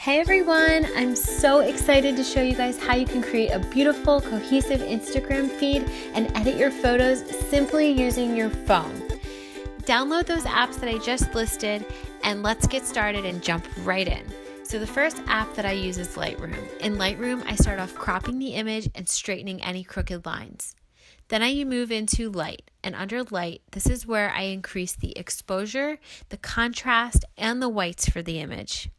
Hey everyone, I'm so excited to show you guys how you can create a beautiful, cohesive Instagram feed and edit your photos simply using your phone. Download those apps that I just listed and let's get started and jump right in. So the first app that I use is Lightroom. In Lightroom, I start off cropping the image and straightening any crooked lines. Then I move into Light, and under Light, this is where I increase the exposure, the contrast, and the whites for the image.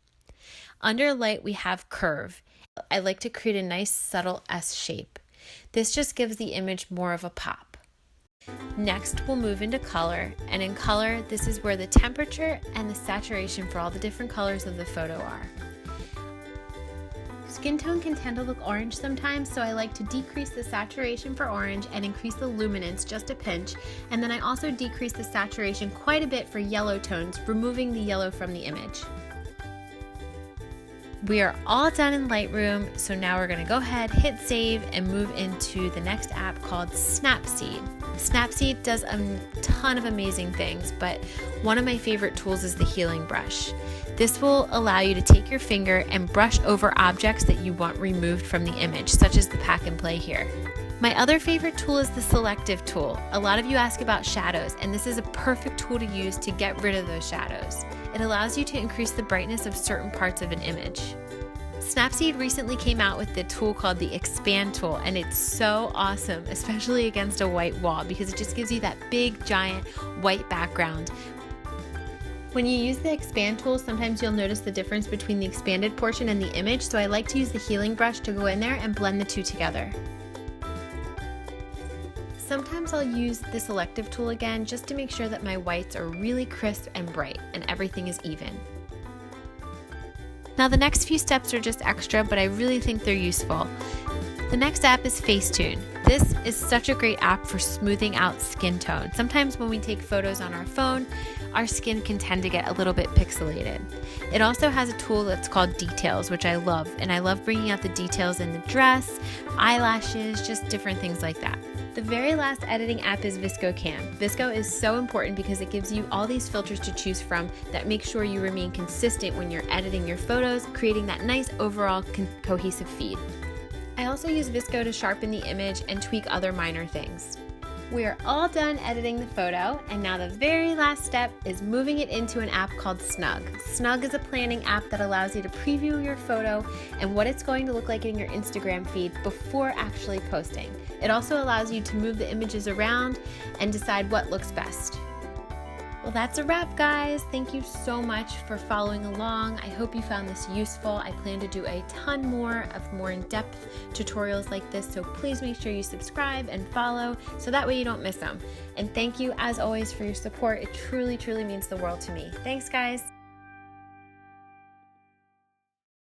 Under Light, we have Curve. I like to create a nice subtle S shape. This just gives the image more of a pop. Next, we'll move into Color, and in Color, this is where the temperature and the saturation for all the different colors of the photo are. Skin tone can tend to look orange sometimes, so I like to decrease the saturation for orange and increase the luminance just a pinch, and then I also decrease the saturation quite a bit for yellow tones, removing the yellow from the image. We are all done in Lightroom, so now we're going to go ahead, hit save, and move into the next app called Snapseed. Snapseed does a ton of amazing things, but one of my favorite tools is the healing brush. This will allow you to take your finger and brush over objects that you want removed from the image, such as the pack and play here. My other favorite tool is the Selective Tool. A lot of you ask about shadows, and this is a perfect tool to use to get rid of those shadows. It allows you to increase the brightness of certain parts of an image. Snapseed recently came out with the tool called the Expand tool, and it's so awesome, especially against a white wall, because it just gives you that big, giant white background. When you use the Expand tool, sometimes you'll notice the difference between the expanded portion and the image, so I like to use the healing brush to go in there and blend the two together. Sometimes I'll use the Selective tool again just to make sure that my whites are really crisp and bright and everything is even. Now the next few steps are just extra, but I really think they're useful. The next app is Facetune. This is such a great app for smoothing out skin tone. Sometimes when we take photos on our phone, our skin can tend to get a little bit pixelated. It also has a tool that's called Details, which I love, and I love bringing out the details in the dress, eyelashes, just different things like that. The very last editing app is Vsco Cam. Vsco is so important because it gives you all these filters to choose from that make sure you remain consistent when you're editing your photos, creating that nice overall cohesive feed. I also use Vsco to sharpen the image and tweak other minor things. We are all done editing the photo, and now the very last step is moving it into an app called Snug. Snug is a planning app that allows you to preview your photo and what it's going to look like in your Instagram feed before actually posting. It also allows you to move the images around and decide what looks best. Well, that's a wrap, guys. Thank you so much for following along. I hope you found this useful. I plan to do a ton more in-depth tutorials like this, so please make sure you subscribe and follow so that way you don't miss them. And thank you, as always, for your support. It truly, truly means the world to me. Thanks, guys.